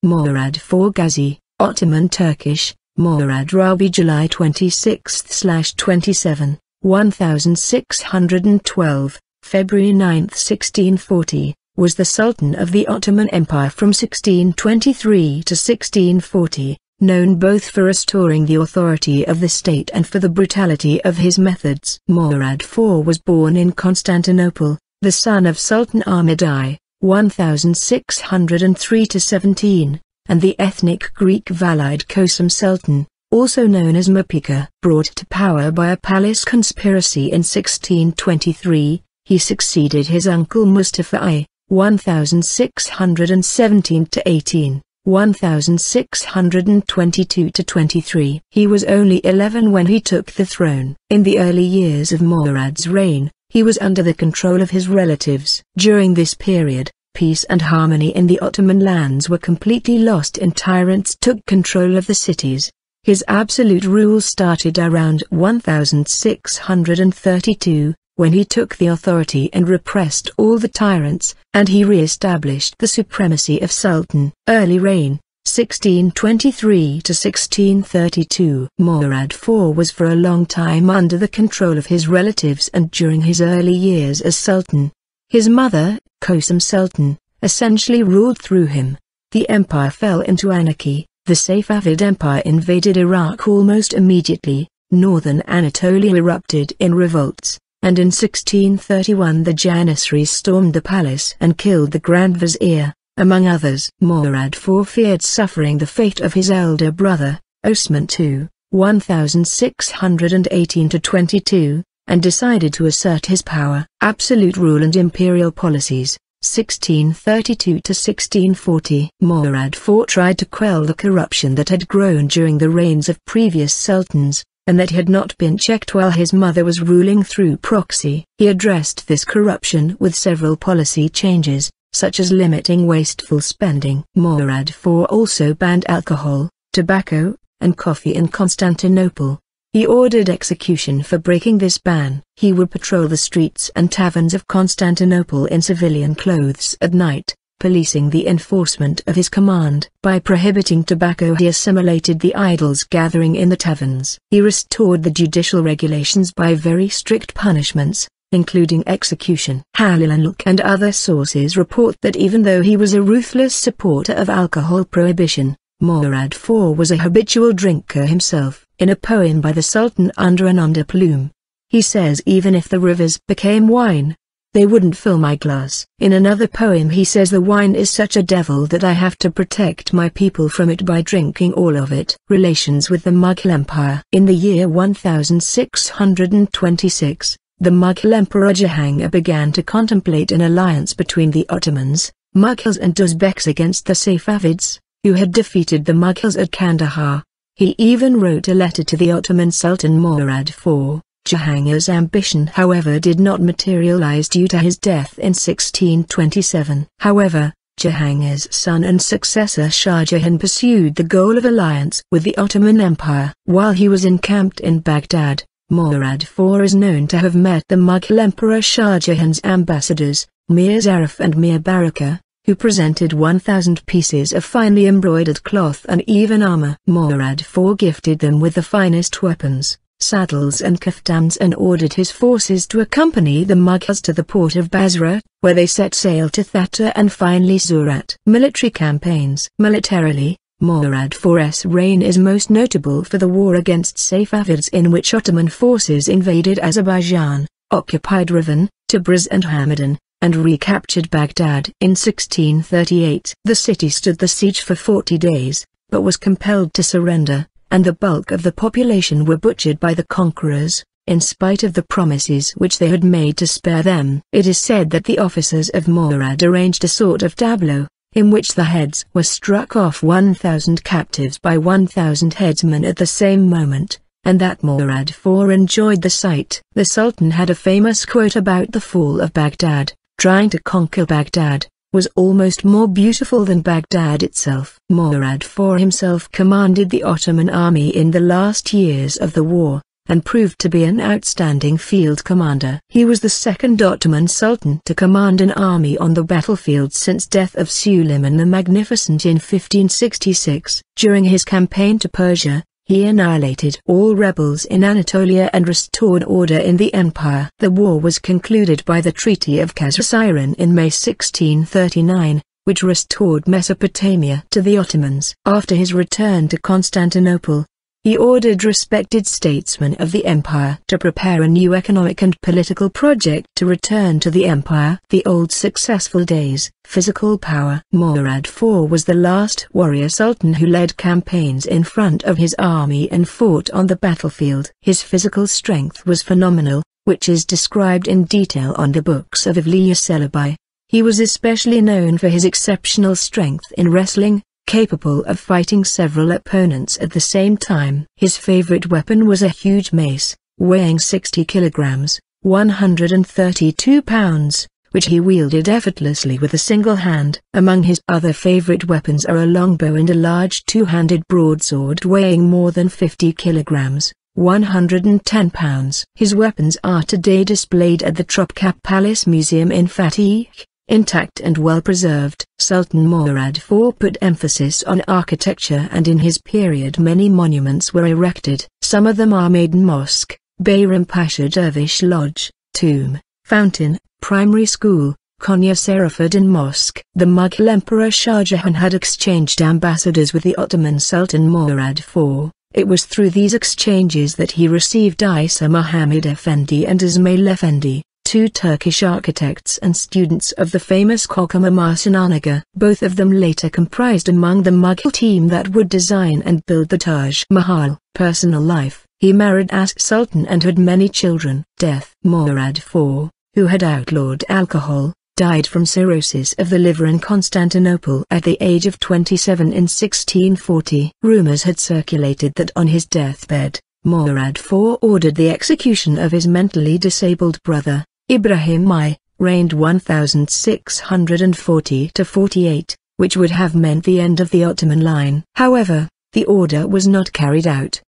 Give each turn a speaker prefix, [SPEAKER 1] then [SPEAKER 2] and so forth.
[SPEAKER 1] Murad IV Ghazi, Ottoman Turkish, Murad rābi July 26/27, 1612, February 9, 1640, was the Sultan of the Ottoman Empire from 1623 to 1640, known both for restoring the authority of the state and for the brutality of his methods. Murad IV was born in Constantinople, the son of Sultan Ahmed I, 1603–17, and the ethnic Greek Valide Kösem Sultan, also known as Mahpeyker. Brought to power by a palace conspiracy in 1623, he succeeded his uncle Mustafa I, 1617–18. 1622–23. He was only 11 when he took the throne. In the early years of Murad's reign, he was under the control of his relatives. During this period, peace and harmony in the Ottoman lands were completely lost and tyrants took control of the cities. His absolute rule started around 1632, when he took the authority and repressed all the tyrants, and he re-established the supremacy of Sultan. Early reign, 1623 to 1632. Murad IV was for a long time under the control of his relatives, and during his early years as Sultan, his mother, Kösem Sultan, essentially ruled through him. The empire fell into anarchy. The Safavid Empire invaded Iraq almost immediately. Northern Anatolia erupted in revolts, and in 1631 the Janissaries stormed the palace and killed the Grand Vizier, among others. Murad IV feared suffering the fate of his elder brother, Osman II, 1618–22, and decided to assert his power. Absolute rule and imperial policies, 1632–1640. Murad IV tried to quell the corruption that had grown during the reigns of previous sultans, and that had not been checked while his mother was ruling through proxy. He addressed this corruption with several policy changes, such as limiting wasteful spending. Murad IV also banned alcohol, tobacco, and coffee in Constantinople. He ordered execution for breaking this ban. He would patrol the streets and taverns of Constantinople in civilian clothes at night, policing the enforcement of his command. By prohibiting tobacco, he assimilated the idols gathering in the taverns. He restored the judicial regulations by very strict punishments, including execution. Halil and other sources report that even though he was a ruthless supporter of alcohol prohibition, Murad IV was a habitual drinker himself. In a poem by the Sultan under an underplume, he says, "Even if the rivers became wine, they wouldn't fill my glass." In another poem he says, "The wine is such a devil that I have to protect my people from it by drinking all of it." Relations with the Mughal Empire. In the year 1626, the Mughal Emperor Jahangir began to contemplate an alliance between the Ottomans, Mughals and Uzbeks against the Safavids, who had defeated the Mughals at Kandahar. He even wrote a letter to the Ottoman Sultan Murad IV. Jahangir's ambition, however, did not materialize due to his death in 1627. However, Jahangir's son and successor Shah Jahan pursued the goal of alliance with the Ottoman Empire. While he was encamped in Baghdad, Murad IV is known to have met the Mughal Emperor Shah Jahan's ambassadors, Mir Zarif and Mir Baraka, who presented 1,000 pieces of finely embroidered cloth and even armor. Murad IV gifted them with the finest weapons, saddles and kaftans, and ordered his forces to accompany the Mughals to the port of Basra, where they set sail to Thatta and finally Surat. Military campaigns. Militarily, Murad IV's reign is most notable for the war against Safavids, in which Ottoman forces invaded Azerbaijan, occupied Revan, Tabriz and Hamadan, and recaptured Baghdad. In 1638, the city stood the siege for 40 days, but was compelled to surrender, and the bulk of the population were butchered by the conquerors, in spite of the promises which they had made to spare them. It is said that the officers of Murad arranged a sort of tableau, in which the heads were struck off 1,000 captives by 1,000 headsmen at the same moment, and that Murad IV enjoyed the sight. The Sultan had a famous quote about the fall of Baghdad: "Trying to conquer Baghdad was almost more beautiful than Baghdad itself." Murad IV himself commanded the Ottoman army in the last years of the war, and proved to be an outstanding field commander. He was the second Ottoman Sultan to command an army on the battlefield since death of Suleiman the Magnificent in 1566. During his campaign to Persia, he annihilated all rebels in Anatolia and restored order in the empire. The war was concluded by the Treaty of Kasr in May 1639, which restored Mesopotamia to the Ottomans. After his return to Constantinople, he ordered respected statesmen of the empire to prepare a new economic and political project to return to the empire the old successful days. Physical power. Murad IV was the last warrior sultan who led campaigns in front of his army and fought on the battlefield. His physical strength was phenomenal, which is described in detail on the books of Evliya Çelebi. He was especially known for his exceptional strength in wrestling, capable of fighting several opponents at the same time. His favorite weapon was a huge mace, weighing 60 kilograms, 132 pounds, which he wielded effortlessly with a single hand. Among his other favorite weapons are a longbow and a large two-handed broadsword weighing more than 50 kilograms, 110 pounds. His weapons are today displayed at the Topkapı Palace Museum in Fatih, intact and well preserved. Sultan Murad IV put emphasis on architecture, and in his period many monuments were erected. Some of them are Maiden Mosque, Bayram Pasha Dervish Lodge, Tomb, Fountain, Primary School, Konya Serafiddin Mosque. The Mughal Emperor Shah Jahan had exchanged ambassadors with the Ottoman Sultan Murad IV. It was through these exchanges that he received Isa Muhammad Efendi and Ismail Efendi, two Turkish architects and students of the famous Kokama Marsananaga. Both of them later comprised among the Mughal team that would design and build the Taj Mahal. Personal life. He married as Sultan and had many children. Death. Murad IV, who had outlawed alcohol, died from cirrhosis of the liver in Constantinople at the age of 27 in 1640. Rumors had circulated that on his deathbed, Murad IV ordered the execution of his mentally disabled brother, Ibrahim I, reigned 1640–48, which would have meant the end of the Ottoman line. However, the order was not carried out.